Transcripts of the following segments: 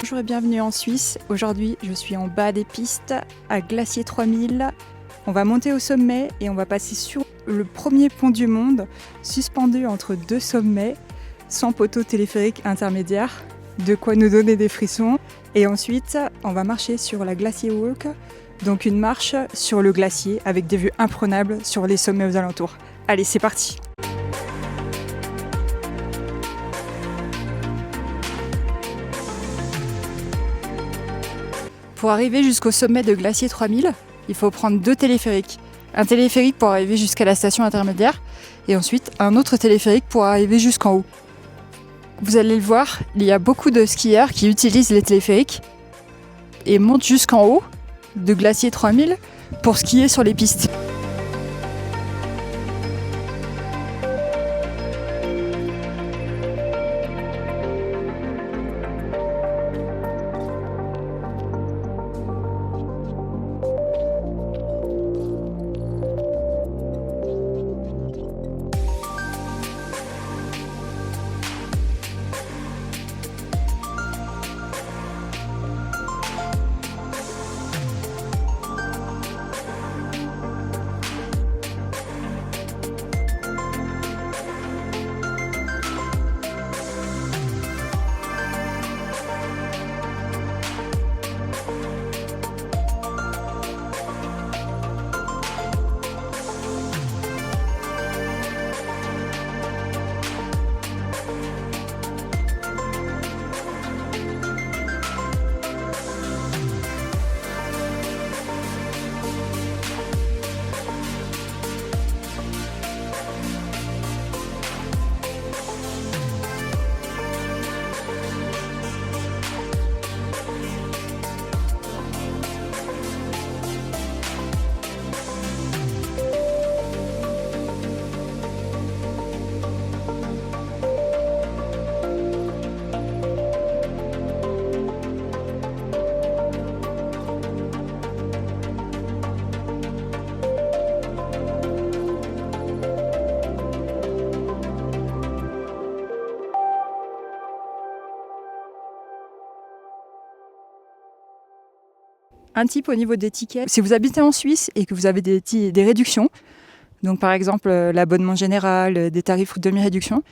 Bonjour et bienvenue en Suisse. Aujourd'hui, je suis en bas des pistes à Glacier 3000. On va monter au sommet et on va passer sur le premier pont du monde, suspendu entre deux sommets, sans poteau téléphérique intermédiaire. De quoi nous donner des frissons. Et ensuite, on va marcher sur la Glacier Walk, donc une marche sur le glacier avec des vues imprenables sur les sommets aux alentours. Allez, c'est parti! Pour arriver jusqu'au sommet de Glacier 3000, il faut prendre 2 téléphériques. Un téléphérique pour arriver jusqu'à la station intermédiaire et ensuite un autre téléphérique pour arriver jusqu'en haut. Vous allez le voir, il y a beaucoup de skieurs qui utilisent les téléphériques et montent jusqu'en haut de Glacier 3000 pour skier sur les pistes. Un type au niveau des tickets, si vous habitez en Suisse et que vous avez des réductions, donc par exemple l'abonnement général, des tarifs demi-réduction,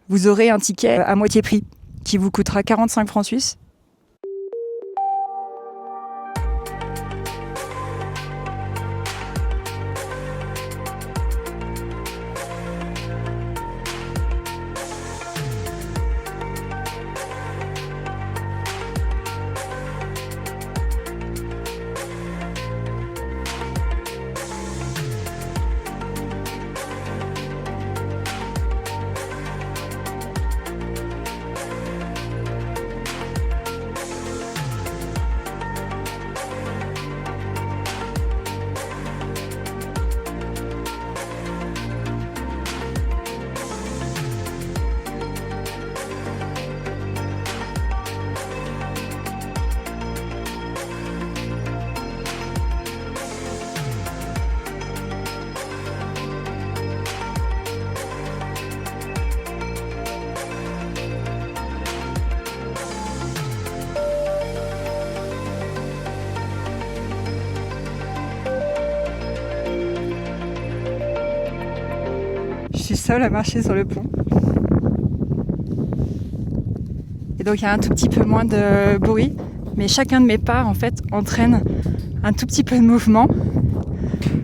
vous aurez un ticket à moitié prix qui vous coûtera 45 francs suisses. Je suis seule à marcher sur le pont. Et donc il y a un tout petit peu moins de bruit, mais chacun de mes pas en fait entraîne un tout petit peu de mouvement.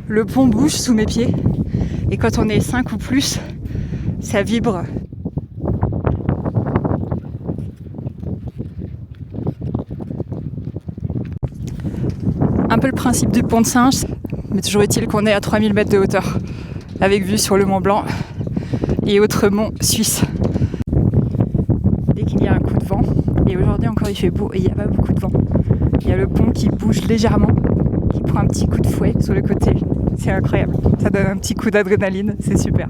Le pont bouge sous mes pieds et quand on est 5 ou plus, ça vibre. Un peu le principe du pont de Singe, mais toujours est-il qu'on est à 3000 mètres de hauteur, avec vue sur le Mont Blanc et autres monts suisses. Dès qu'il y a un coup de vent, et aujourd'hui encore il fait beau et il n'y a pas beaucoup de vent, il y a le pont qui bouge légèrement, qui prend un petit coup de fouet sur le côté. C'est incroyable, ça donne un petit coup d'adrénaline, c'est super.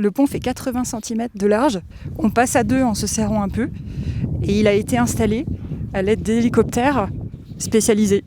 Le pont fait 80 cm de large. On passe à deux en se serrant un peu. Et il a été installé à l'aide d'hélicoptères spécialisés.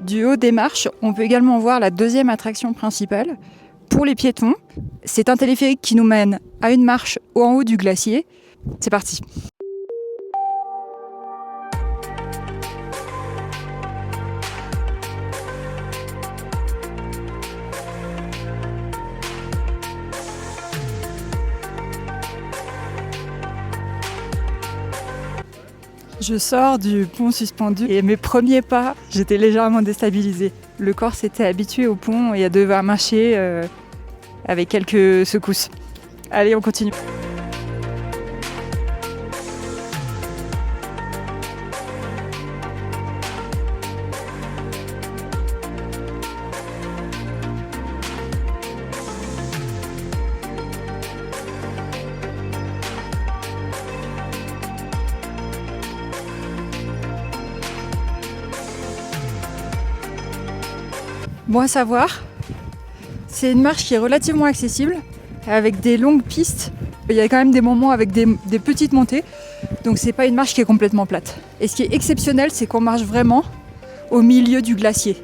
Du haut des marches, on peut également voir la deuxième attraction principale. Pour les piétons, c'est un téléphérique qui nous mène à une marche en haut du glacier. C'est parti. Je sors du pont suspendu et mes premiers pas, j'étais légèrement déstabilisée. Le corps s'était habitué au pont et à devoir marcher avec quelques secousses. Allez, on continue. Bon à savoir, c'est une marche qui est relativement accessible, avec des longues pistes. Il y a quand même des moments avec des petites montées, donc c'est pas une marche qui est complètement plate. Et ce qui est exceptionnel, c'est qu'on marche vraiment au milieu du glacier.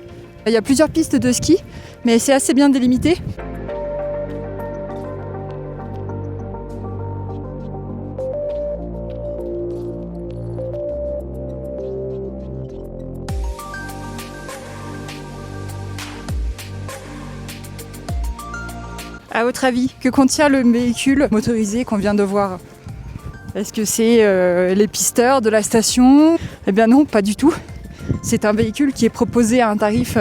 Il y a plusieurs pistes de ski, mais c'est assez bien délimité. À votre avis, que contient le véhicule motorisé qu'on vient de voir ? Est-ce que c'est les pisteurs de la station ? Eh bien non, pas du tout. C'est un véhicule qui est proposé à un tarif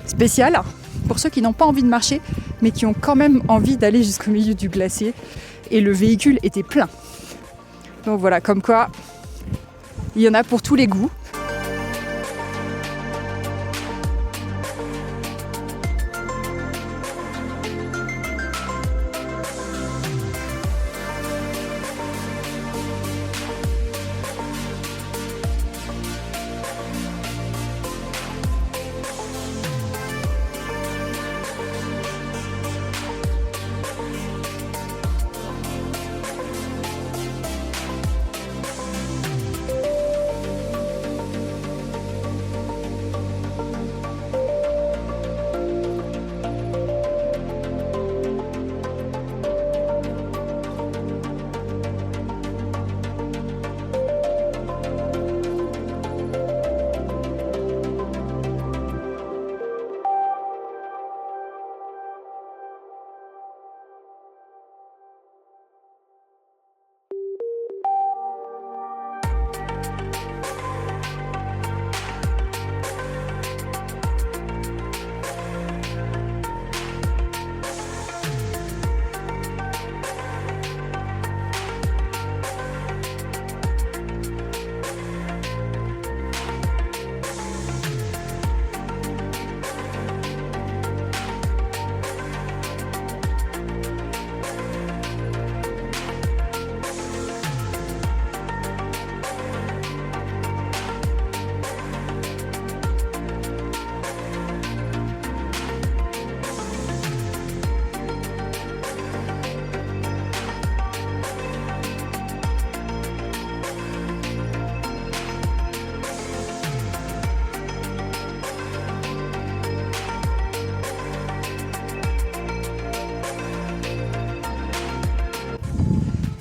spécial pour ceux qui n'ont pas envie de marcher, mais qui ont quand même envie d'aller jusqu'au milieu du glacier. Et le véhicule était plein. Donc voilà, comme quoi, il y en a pour tous les goûts.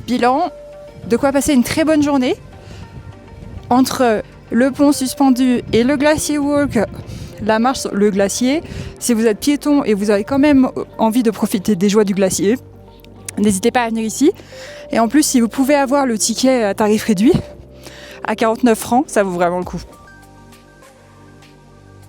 Bilan, de quoi passer une très bonne journée. Entre le pont suspendu et le glacier walk, la marche sur le glacier. Si vous êtes piéton et vous avez quand même envie de profiter des joies du glacier, n'hésitez pas à venir ici. Et en plus, si vous pouvez avoir le ticket à tarif réduit, à 49 francs, ça vaut vraiment le coup.